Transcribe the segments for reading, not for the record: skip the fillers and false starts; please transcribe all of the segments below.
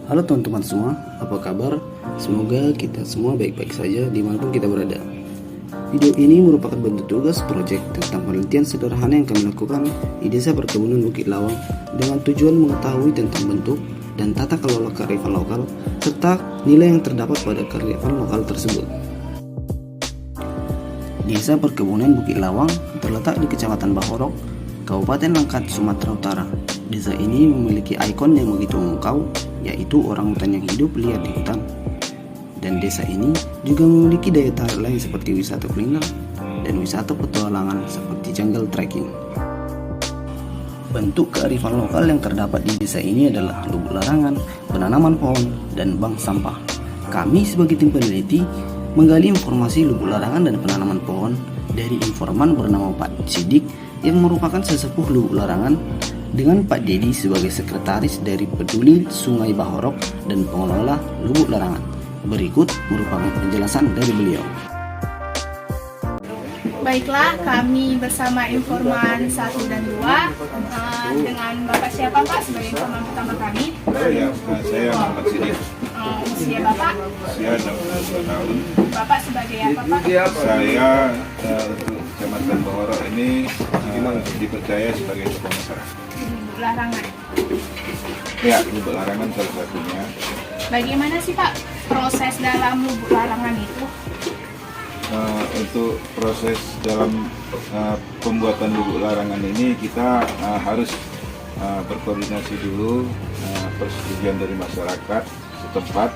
Halo teman-teman semua, apa kabar? Semoga kita semua baik-baik saja dimanapun kita berada. Video ini merupakan bentuk tugas proyek tentang penelitian sederhana yang kami lakukan di Desa Perkebunan Bukit Lawang dengan tujuan mengetahui tentang bentuk dan tata kelola kearifan lokal serta nilai yang terdapat pada kearifan lokal tersebut. Desa Perkebunan Bukit Lawang terletak di Kecamatan Bahorok, Kabupaten Langkat, Sumatera Utara. Desa ini memiliki ikon yang begitu memukau, yaitu orangutan yang hidup liar di hutan. Dan desa ini juga memiliki daya tarik lain seperti wisata kuliner dan wisata petualangan seperti jungle trekking. Bentuk kearifan lokal yang terdapat di desa ini adalah lubuk larangan, penanaman pohon, dan bank sampah. Kami sebagai tim peneliti menggali informasi lubuk larangan dan penanaman pohon dari informan bernama Pak Sidik yang merupakan sesepuh lubuk larangan, dengan Pak Dedi sebagai sekretaris dari Peduli Sungai Bahorok dan pengelola lubuk larangan. Berikut merupakan penjelasan dari beliau. Baiklah, kami bersama informan 1 dan 2 dengan Bapak siapa Pak sebagai informan pertama kami? Saya Muhammad Sidik. Usia Bapak? Usia 62 tahun. Bapak sebagai apa Pak? Saya untuk Kecamatan Bahorok ini dipercaya sebagai tokoh masyarakat. Lubuk larangan. Ya, lubuk larangan salah satunya. Bagaimana sih Pak proses dalam lubuk larangan itu? Untuk proses dalam pembuatan lubuk larangan ini kita harus berkoordinasi dulu, persetujuan dari masyarakat setempat.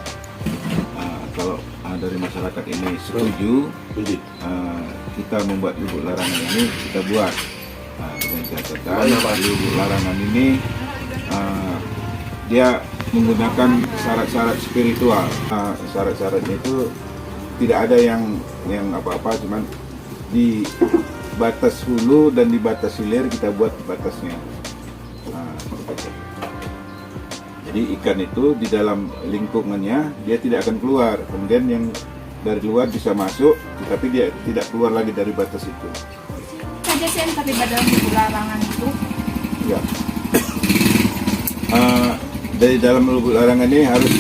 Kalau dari masyarakat ini setuju, kita membuat lubuk larangan ini kita buat. Dengan catatan lubuk larangan ini dia menggunakan syarat-syarat spiritual. Syarat-syaratnya itu tidak ada yang apa-apa, cuman di batas hulu dan di batas hilir kita buat batasnya. Jadi ikan itu di dalam lingkungannya dia tidak akan keluar. Kemudian yang dari luar bisa masuk, tetapi dia tidak keluar lagi dari batas itu. Saja sih yang terlibat dalam lubuk larangan itu? Ya. Dari dalam lubuk larangan ini harus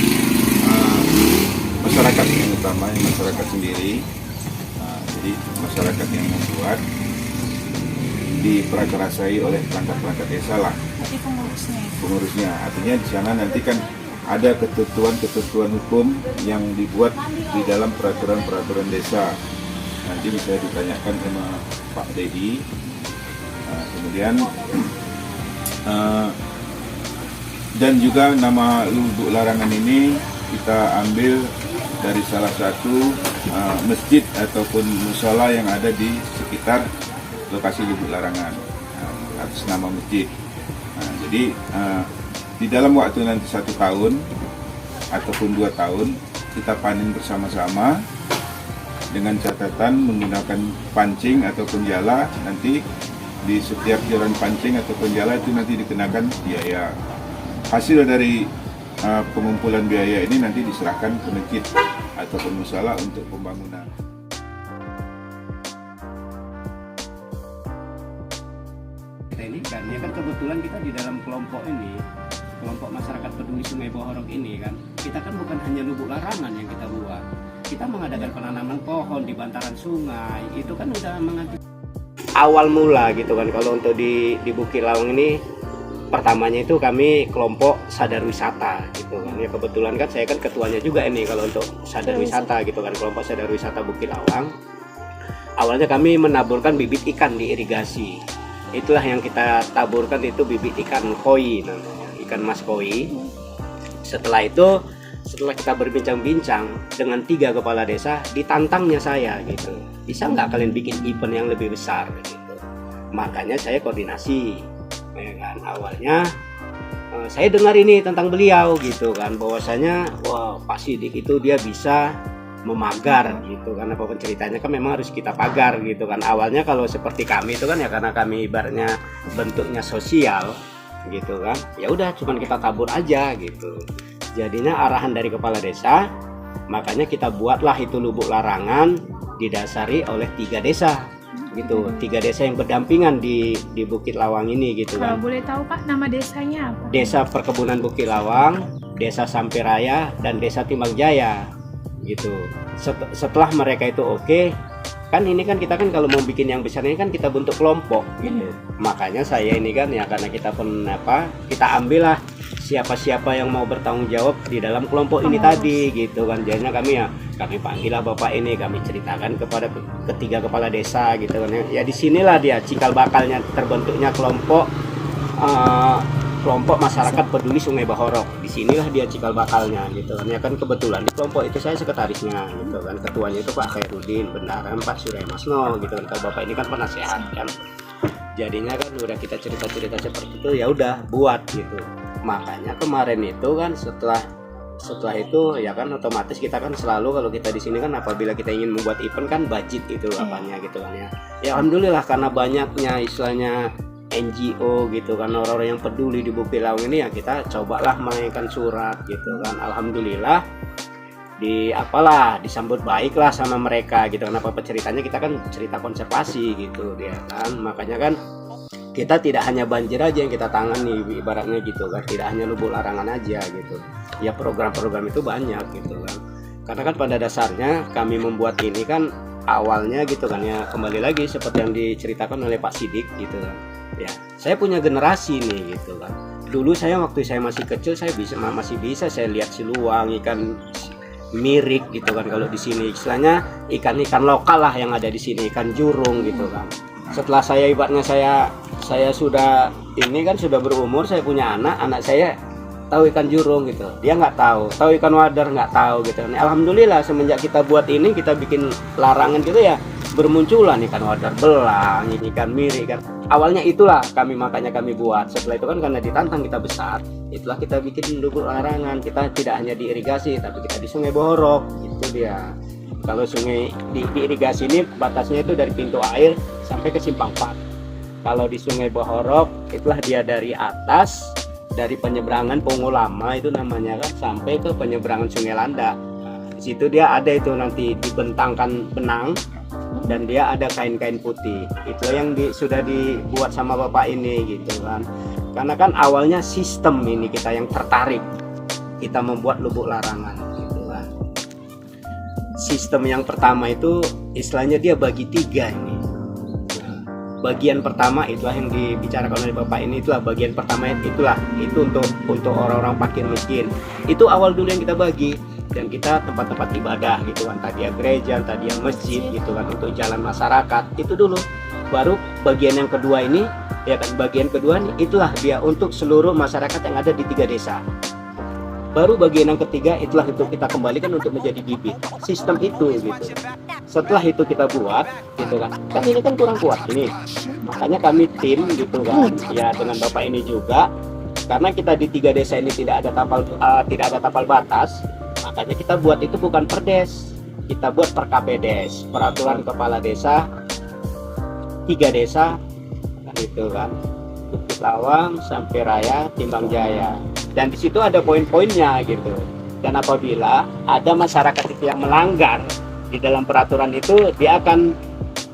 masyarakat yang utama, masyarakat sendiri. Jadi masyarakat yang membuat, diprakarasai oleh perangkat-perangkat desa lah. Tapi Pengurusnya. Artinya di sana nanti kan ada ketentuan hukum yang dibuat di dalam peraturan-peraturan desa. Nanti bisa ditanyakan sama Pak Dedi. Kemudian dan juga nama lubuk larangan ini kita ambil dari salah satu masjid ataupun mushola yang ada di sekitar lokasi lubuk larangan, atas nama masjid. Jadi di dalam waktu nanti 1 tahun ataupun 2 tahun kita panen bersama-sama dengan catatan menggunakan pancing ataupun jala. Nanti di setiap jalan pancing ataupun jala itu nanti dikenakan biaya. Hasil dari pengumpulan biaya ini nanti diserahkan ke masjid ataupun mushola untuk pembangunan. Ini kan, ya kan kebetulan kita di dalam kelompok ini, kelompok masyarakat peduli Sungai Bahorok ini kan, kita kan bukan hanya lubuk larangan yang kita buat, kita mengadakan penanaman pohon di bantaran sungai, itu kan udah awal mula gitu kan. Kalau untuk di Bukit Lawang ini, pertamanya itu kami kelompok sadar wisata gitu kan, ya kebetulan kan saya kan ketuanya juga ini kalau untuk sadar wisata gitu kan, kelompok sadar wisata Bukit Lawang. Awalnya kami menaburkan bibit ikan di irigasi. Itulah yang kita taburkan, itu bibit ikan koi namanya, ikan mas koi. Setelah itu, setelah kita berbincang-bincang dengan 3 kepala desa, ditantangnya saya gitu, bisa nggak kalian bikin event yang lebih besar gitu. Makanya saya koordinasi, ya kan. Awalnya saya dengar ini tentang beliau gitu kan, bahwasanya wah Pak Sidik itu dia bisa memagar gitu kan, apapun ceritanya kan memang harus kita pagar gitu kan. Awalnya kalau seperti kami itu kan ya karena kami ibaratnya bentuknya sosial gitu kan, ya udah cuman kita tabur aja gitu. Jadinya arahan dari kepala desa, makanya kita buatlah itu lubuk larangan didasari oleh 3 desa gitu, 3 desa yang berdampingan di Bukit Lawang ini gitu kan. Kalau boleh tahu Pak, nama desanya apa? Desa Perkebunan Bukit Lawang, Desa Sampiraya dan Desa Timbang Jaya gitu. Setelah mereka itu oke, kan ini kan kita kan kalau mau bikin yang besar ini kan kita bentuk kelompok gitu. Makanya saya ini kan ya karena kita kita ambil lah siapa-siapa yang mau bertanggung jawab di dalam kelompok ini tadi gitu kan. Jadinya kami panggil lah bapak ini, kami ceritakan kepada ketiga kepala desa gitu kan. Ya disinilah dia cikal bakalnya terbentuknya kelompok masyarakat peduli Sungai Bahorok. Disinilah dia cikal bakalnya gitu kan. Ya kan kebetulan di kelompok itu saya sekretarisnya gitu kan. Ketuanya itu Pak Khairudin, bendaharaan Pak Surya Masno gitu kan. Kalau bapak ini kan penasehat kan. Jadinya kan udah kita cerita-cerita seperti itu, ya udah buat gitu. Makanya kemarin itu kan setelah itu ya kan otomatis kita kan selalu kalau kita di sini kan apabila kita ingin membuat event kan budget itu apanya gitu kan ya. Ya alhamdulillah karena banyaknya istilahnya NGO gitu kan, orang-orang yang peduli di Bukit Lawang ini ya kita cobalah mainkan surat gitu kan. Alhamdulillah disambut baik lah sama mereka gitu. Kenapa ceritanya kita kan cerita konservasi gitu dia kan. Makanya kan kita tidak hanya banjir aja yang kita tangani ibaratnya gitu kan, tidak hanya lubuk larangan aja gitu ya, program-program itu banyak gitu kan. Karena kan pada dasarnya kami membuat ini kan awalnya gitu kan ya, kembali lagi seperti yang diceritakan oleh Pak Sidik gitu kan ya, saya punya generasi nih gitu kan. Dulu saya waktu saya masih kecil saya masih bisa saya lihat siluang, ikan mirik gitu kan. Kalau di sini istilahnya ikan-ikan lokal lah yang ada di sini, ikan jurung gitu kan. Setelah saya ibaratnya saya sudah ini kan sudah berumur, saya punya anak saya tahu ikan jurung gitu, dia nggak tahu ikan wader nggak tahu gitu. Alhamdulillah semenjak kita buat ini, kita bikin larangan gitu ya, bermunculan ikan wader belang, ikan mirik kan. Awalnya itulah makanya kami buat. Setelah itu kan karena ditantang kita besar, itulah kita bikin lubuk larangan. Kita tidak hanya di irigasi, tapi kita di Sungai Bahorok gitu dia. Kalau sungai di irigasi ini batasnya itu dari pintu air sampai ke Simpang 4. Kalau di Sungai Bahorok itulah dia dari atas, dari penyeberangan Pongo Lama itu namanya kan, sampai ke penyeberangan Sungai Landa. Di situ dia ada itu nanti dibentangkan benang dan dia ada kain-kain putih. Itu yang sudah dibuat sama bapak ini gitu kan. Karena kan awalnya sistem ini kita yang tertarik, kita membuat lubuk larangan gitu kan. Sistem yang pertama itu istilahnya dia bagi 3 ini. Bagian pertama itulah yang dibicarakan oleh bapak ini, itulah bagian pertama itu untuk orang-orang fakir miskin. Itu awal dulu yang kita bagi, dan kita tempat-tempat ibadah gitu kan, tadi ya gereja, tadi ya masjid gitu kan, untuk jalan masyarakat itu dulu. Baru bagian yang kedua ini ya kan, bagian kedua ini itulah dia untuk seluruh masyarakat yang ada di 3 desa. Baru bagian yang ketiga itulah itu kita kembalikan untuk menjadi bibit. Sistem itu gitu. Setelah itu kita buat gitu kan ini kan kurang kuat ini, makanya kami tim gitu kan ya dengan bapak ini juga, karena kita di 3 desa ini tidak ada tapal batas, makanya kita buat itu bukan per des, kita buat per KPDes, peraturan kepala desa 3 desa kan itu kan, Bukit Lawang, Sampiraya, Timbang Jaya. Dan di situ ada poin-poinnya gitu. Dan apabila ada masyarakat itu yang melanggar di dalam peraturan itu, dia akan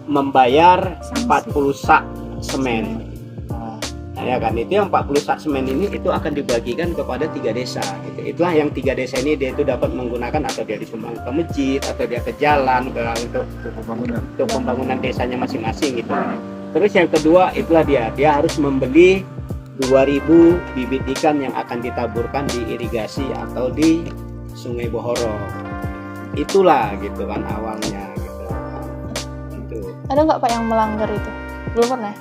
membayar 40 sak semen. Nah, ya kan, itu yang 40 sak semen ini itu akan dibagikan kepada 3 desa gitu. Itulah yang 3 desa ini dia itu dapat menggunakan, atau dia disumbang ke masjid, atau dia ke jalan untuk pembangunan desanya masing-masing gitu. Terus yang kedua itulah dia harus membeli 2000 bibit ikan yang akan ditaburkan di irigasi atau di Sungai Bahorok. Itulah gitu kan awalnya gitu. Itu. Ada nggak Pak yang melanggar itu? Belum pernah?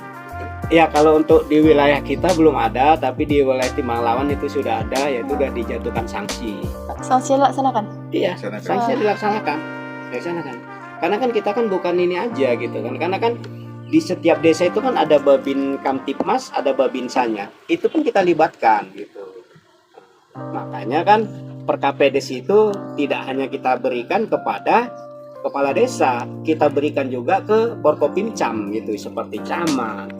Ya kalau untuk di wilayah kita belum ada, tapi di wilayah Timbang Lawan itu sudah ada, yaitu sudah dijatuhkan sanksi. Sanksi dilaksanakan? Iya, sanksi dilaksanakan. Karena kan kita kan bukan ini aja gitu kan. Karena kan di setiap desa itu kan ada Babin Kamtipmas, ada Babinsanya. Itu pun kita libatkan gitu. Makanya kan per KPDes itu tidak hanya kita berikan kepada kepala desa, kita berikan juga ke Forkopimcam gitu, seperti camat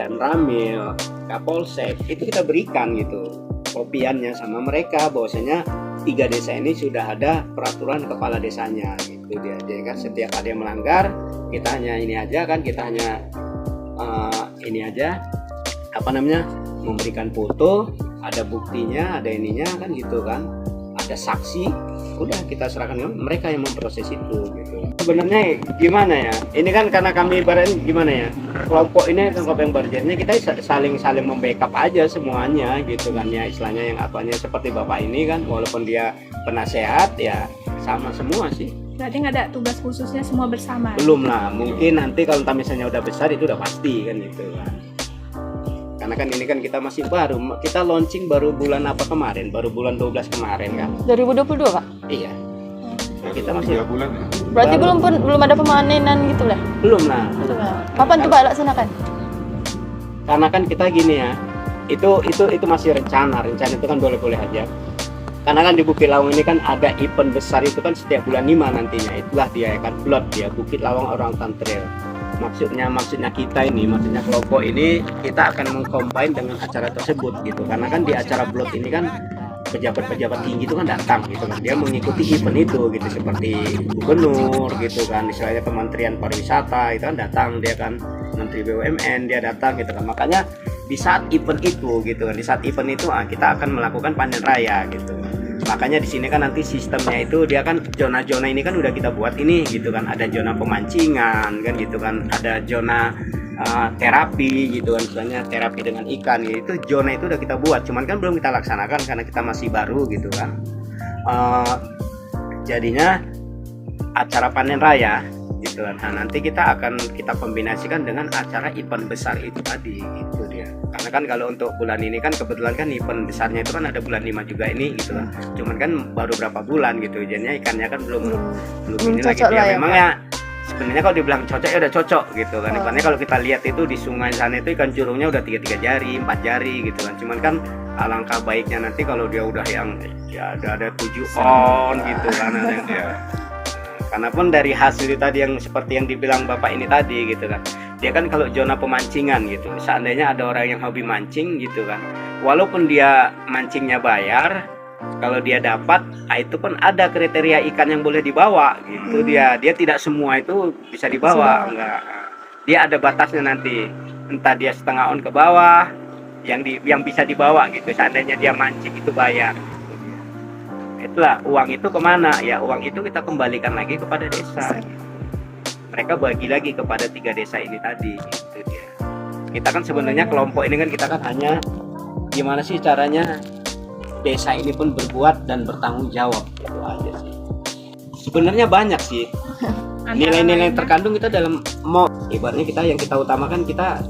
dan Ramil, Kapolsek, itu kita berikan gitu kopiannya sama mereka bahwasanya 3 desa ini sudah ada peraturan kepala desanya gitu dia. Jadi kan setiap ada yang melanggar, kita hanya ini aja kan, kita hanya ini aja memberikan foto ada buktinya, ada ininya kan gitu kan, ada saksi, udah kita serahkan ke mereka yang memproses itu gitu. Sebenarnya gimana ya, ini kan karena kami ibaratnya gimana ya, kelompok ini kelompok yang berjenre, kita saling membackup aja semuanya gitu kan ya, istilahnya yang apanya seperti bapak ini kan, walaupun dia penasehat ya sama semua sih. Berarti nggak ada tugas khususnya, semua bersama? Belum lah, mungkin nanti kalau misalnya udah besar itu udah pasti kan gitu kan. Karena kan ini kan kita masih baru, kita launching baru bulan apa kemarin, baru bulan 12 kemarin kan. 2022 Pak? Iya. Nah, kita masih 3 bulan ya. Berarti belum ada pemanenan gitu lah? belum lah. Belum ya? Kapan tuh Pak laksanakan? Karena kan kita gini ya, itu masih rencana itu kan boleh-boleh aja. Karena kan di Bukit Lawang ini kan ada event besar itu kan setiap bulan 5 nantinya, itulah dia kan plot dia Bukit Lawang Orangutan Trail. Maksudnya kita ini, maksudnya kelompok ini kita akan mengcombine dengan acara tersebut gitu. Karena kan di acara plot ini kan pejabat-pejabat tinggi itu kan datang gitu kan, dia mengikuti event itu gitu, seperti gubernur gitu kan, istilahnya Kementerian Pariwisata itu kan datang, dia kan Menteri BUMN dia datang gitu kan. Makanya di saat event itu gitu kan, di saat event itu kita akan melakukan panen raya gitu. Makanya di sini kan nanti sistemnya itu dia kan zona-zona ini kan udah kita buat ini gitu kan, ada zona pemancingan kan gitu kan, ada zona terapi gitu kan, misalnya terapi dengan ikan gitu, zona itu udah kita buat, cuman kan belum kita laksanakan karena kita masih baru gitu kan. Jadinya acara panen raya gitu kan, nah, nanti kita kombinasikan dengan acara event besar itu tadi gitu dia. Karena kan kalau untuk bulan ini kan kebetulan kan event besarnya itu kan ada bulan 5 juga ini gitu kan, cuman kan baru berapa bulan gitu, jadinya ikannya kan belum ini lagi dia ya, memang ya. Sebenarnya kalau dibilang cocok ya udah cocok gitu kan. Ikannya kalau kita lihat itu di sungai sana itu ikan curungnya udah 3 jari, 4 jari gitu kan. Cuman kan alangkah baiknya nanti kalau dia udah yang ya ada 7 on gitu kan, ada yang dia. Karena pun dari hasil tadi yang seperti yang dibilang bapak ini tadi gitu kan, dia kan kalau zona pemancingan gitu, seandainya ada orang yang hobi mancing gitu kan, walaupun dia mancingnya bayar, kalau dia dapat, itu pun ada kriteria ikan yang boleh dibawa gitu. Dia tidak semua itu bisa dibawa, enggak. Dia ada batasnya nanti, entah dia setengah on ke bawah yang bisa dibawa gitu, seandainya dia mancing itu bayar. Itulah uang itu kemana ya, uang itu kita kembalikan lagi kepada desa. Mereka bagi lagi kepada 3 desa ini tadi gitu dia. Kita kan sebenarnya kelompok ini kan kita kan hanya gimana sih caranya desa ini pun berbuat dan bertanggung jawab, itu aja sih. Sebenarnya banyak sih nilai-nilai terkandung kita dalam ibaratnya kita yang kita utamakan kita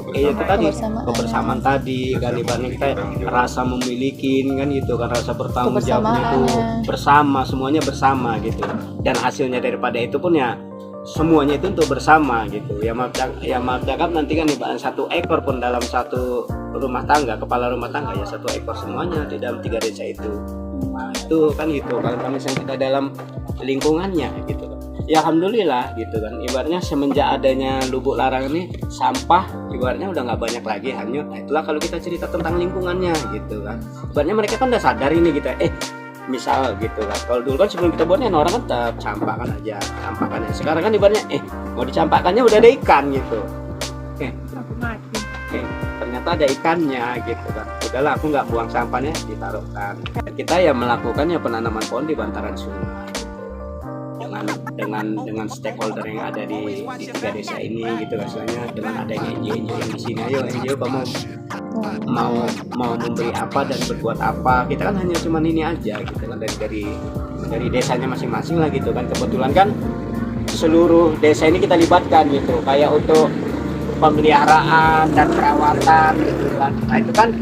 itu tadi kebersamaan tadi kan, ibaratnya kita rasa memiliki kan gitu kan, rasa bertanggung jawabnya itu bersama, semuanya bersama gitu, dan hasilnya daripada itu pun ya semuanya itu untuk bersama gitu ya. Maaf cakap nanti kan ibaratnya 1 ekor pun dalam satu rumah tangga, kepala rumah tangga ya 1 ekor semuanya di dalam 3 desa itu. Nah, itu kan gitu kalau misalnya kita dalam lingkungannya gitu kan. Ya alhamdulillah gitu kan, ibaratnya semenjak adanya Lubuk Larang ini sampah ibaratnya udah nggak banyak lagi hanyut. Nah, itulah kalau kita cerita tentang lingkungannya gitu kan, ibaratnya mereka kan udah sadar ini gitu, misal gitu kan, kalau dulu kan sebelum kita buatnya orang kan tetap campakkan aja. Sekarang kan ibaratnya mau dicampakkannya udah ada ikan gitu. Ternyata ada ikannya gitu kan, udahlah aku nggak buang sampahnya, ditaruhkan. Kita ya melakukannya penanaman pohon di bantaran sungai dengan stakeholder yang ada di 3 desa ini gitu rasanya, dengan adanya NGO yang di sini. Ayo NGO kamu mau memberi apa dan berbuat apa, kita kan hanya cuman ini aja gitu kan, dari desanya masing-masing lah gitu kan. Kebetulan kan seluruh desa ini kita libatkan gitu, kayak untuk pemeliharaan dan perawatan gitu kan. Nah itu kan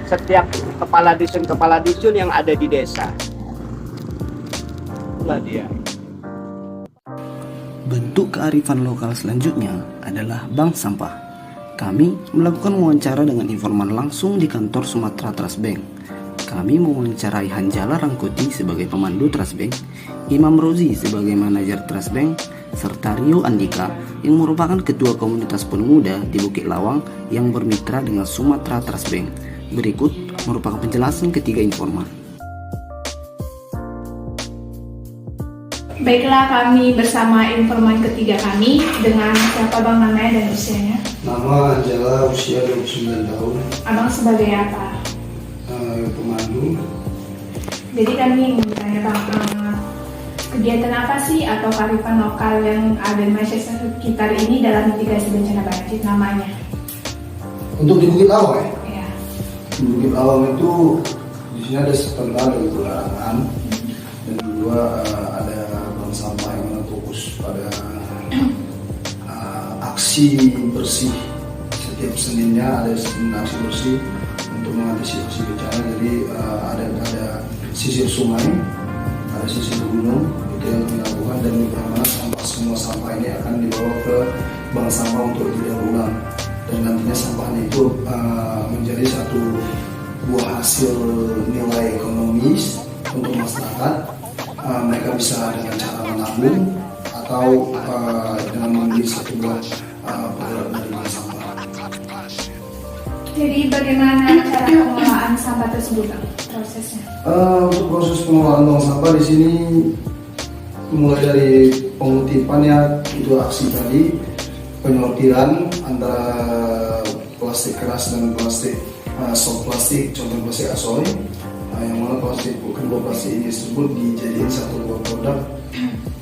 setiap kepala dusun yang ada di desa itulah dia. Bentuk kearifan lokal selanjutnya adalah bank sampah. Kami melakukan wawancara dengan informan langsung di kantor Sumatra Trust Bank. Kami mewawancarai Hanjala Rangkuti sebagai pemandu Trust Bank, Imam Rozi sebagai manajer Trust Bank, serta Rio Andika yang merupakan ketua komunitas pemuda di Bukit Lawang yang bermitra dengan Sumatra Trust Bank. Berikut merupakan penjelasan ketiga informan. Baiklah, kami bersama informan ketiga kami dengan siapa bang namanya dan usianya? Nama Anjala, usia 29 tahun. Abang sebagai apa? pemandu. Jadi kami ingin bertanya Bang, kegiatan apa sih atau kearifan lokal yang ada di masyarakat sekitar ini dalam mitigasi bencana banjir namanya? Untuk di Bukit Awang ya? Ya. Di Bukit Awang itu di sini ada sebentar dari larangan dan kedua ada bank sampah yang mana fokus pada aksi bersih. Setiap Seninnya ada aksi bersih untuk mengantisipasi bencana. Jadi ada sisir sungai, ada sisir gunung, itu yang kami lakukan, dan bagaimana semua sampah ini akan dibawa ke bank sampah untuk tidak ulang, dan nantinya sampahnya itu menjadi satu buah hasil nilai ekonomis untuk masyarakat. Mereka bisa dengan cara menabung atau dengan membeli satu buah produk dari bank sampah. Jadi bagaimana cara pengelolaan sampah tersebut Bang, prosesnya? Untuk proses pengelolaan bank sampah di sini mulai dari pengutipannya, itu aksi tadi, penyortiran antara plastik keras dan plastik soft plastik, contoh plastik asoy, yang mana kedua plastik ini tersebut dijadikan satu buah produk,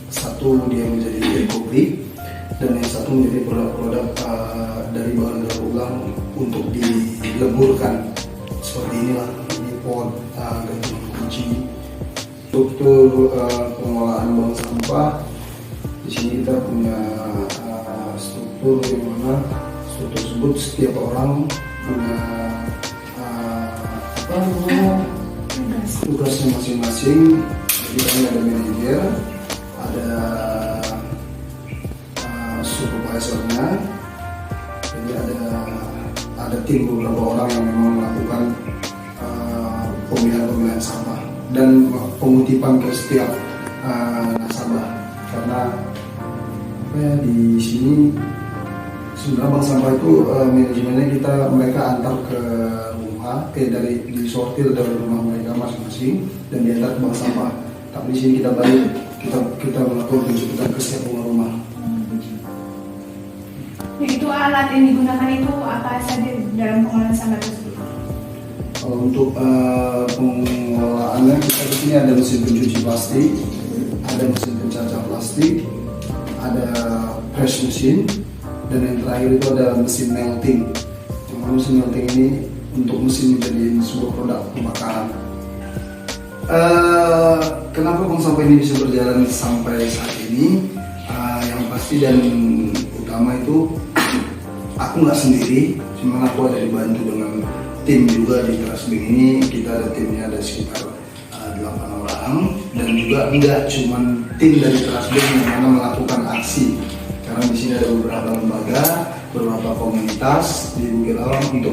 satu dia menjadi eco-brick dan yang satu menjadi produk-produk dari bahan daur ulang untuk dileburkan. Seperti inilah, ini pot, gantungan kunci. Struktur pengelolaan bank sampah di sini kita punya struktur yang mana struktur tersebut setiap orang punya tugasnya masing-masing. Jadi kami ada manajer, ada supervisornya, jadi ada tim beberapa orang yang memang melakukan pemilihan sampah dan pengutipan ke setiap nasabah. Karena di sini sebenarnya bank sampah itu manajemennya mereka antar ke rumah, dari disortir dari rumah mereka masing-masing dan diantar ke bank sampah. Tapi di sini kita balik, kita melakukan penjemputan ke setiap rumah. Itu alat yang digunakan itu apa saja dalam pengolahan sampah tersebut? Untuk pengelolaannya kita di sini ada mesin pencuci plastik, ada mesin pencacah plastik, ada press mesin, dan yang terakhir itu ada mesin melting. Yang mana mesin melting ini untuk mesin menjadi sebuah produk pembakaran. Kenapa bank sampah ini bisa berjalan sampai saat ini? Yang pasti dan utama itu aku nggak sendiri, cuma aku ada dibantu dengan tim juga di Trustbank ini. Kita ada timnya ada sekitar 8 orang, dan juga tidak cuma tim dari Trustbank yang mana melakukan aksi, karena di sini ada beberapa lembaga, beberapa komunitas di Bukit Awang untuk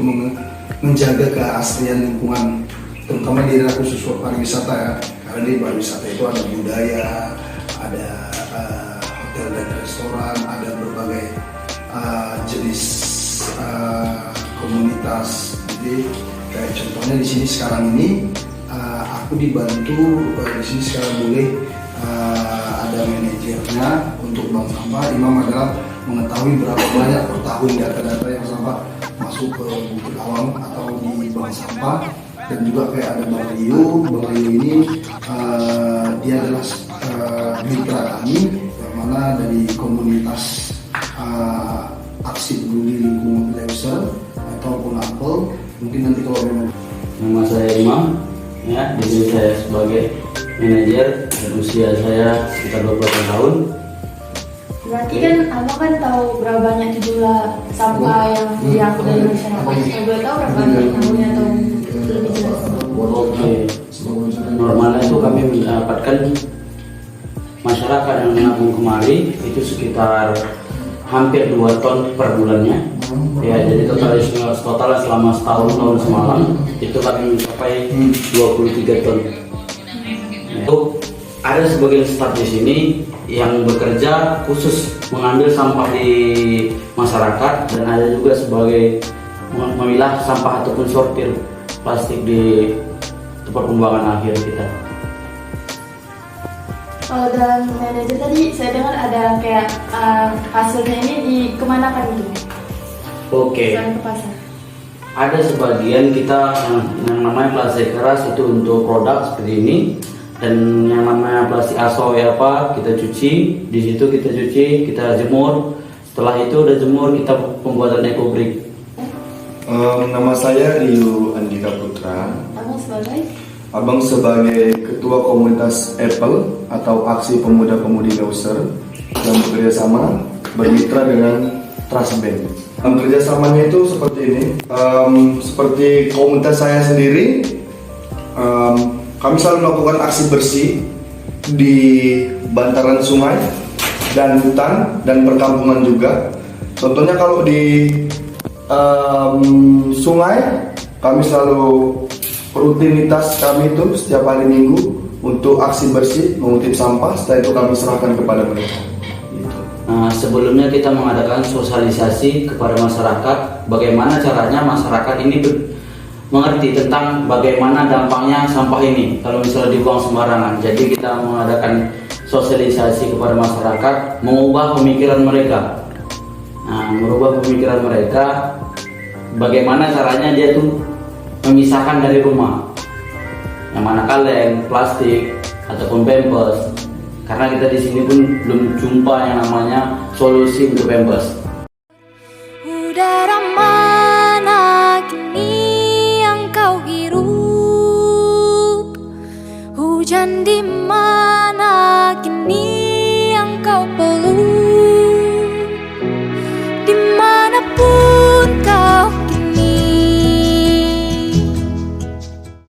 menjaga keaslian lingkungan, terutama di daerah khusus pariwisata ya. Karena di pariwisata itu ada budaya, ada hotel dan restoran, ada berbagai jenis komunitas. Jadi kayak contohnya di sini sekarang ini aku dibantu di sini sekarang boleh ada manajernya untuk bank sampah. Imam adalah mengetahui berapa banyak per tahun data-data yang sampah masuk ke Bukit Awang atau di bank sampah. Dan juga kayak ada Bang Rio ini dia adalah mitra kami yang mana dari komunitas aksi peduli lingkungan Leuser ataupun Apel. Mungkin nanti kalau memang nama saya Imam, ya, di sini saya sebagai manajer dan usia saya sekitar 20 tahun. Berarti kan abang kan tahu berapa banyak jumlah sampah yang diangkut dari masyarakat. Saya boleh tahu berapa tahunnya atau lebih jelas? Oke, normalnya itu kami mendapatkan masyarakat yang menabung kemari itu sekitar hampir 2 ton per bulannya. Ya, jadi total selama tahun semalam itu kami mencapai 23 ton. Itu ada sebagian staf di sini yang bekerja khusus mengambil sampah di masyarakat, dan ada juga sebagai memilah sampah ataupun sortir plastik di tempat pembuangan akhir kita. Kalau dalam manajer tadi saya dengar ada kayak hasilnya ini dikemanakan gitu? Oke. Sampai ke pasar. ada sebagian kita yang namanya plastik keras itu untuk produk seperti ini, dan yang namanya plastik asoy apa kita cuci, di situ kita cuci, kita jemur. Setelah itu udah jemur, kita pembuatan ekobrik. Nama saya Rio Andika Putra. Abang sebagai Ketua Komunitas Apple atau Aksi Pemuda-Pemudi Loser yang bekerja sama bermitra dengan Trust Bank. Kerjasamanya itu seperti ini. Seperti komunitas saya sendiri, kami selalu melakukan aksi bersih di bantaran sungai dan hutan dan perkampungan juga. Contohnya kalau di sungai, kami selalu rutinitas kami itu setiap hari Minggu untuk aksi bersih, mengutip sampah. Setelah itu kami serahkan kepada mereka. Nah, sebelumnya kita mengadakan sosialisasi kepada masyarakat, bagaimana caranya masyarakat ini mengerti tentang bagaimana dampaknya sampah ini kalau misalnya dibuang sembarangan. Jadi kita mengadakan sosialisasi kepada masyarakat, mengubah pemikiran mereka. Nah, merubah pemikiran mereka, bagaimana caranya dia tuh memisahkan dari rumah yang mana kaleng, plastik ataupun pampers. Karena kita di sini pun belum jumpa yang namanya solusi untuk pampers. Udara mana kini yang kau hirup? Hujan di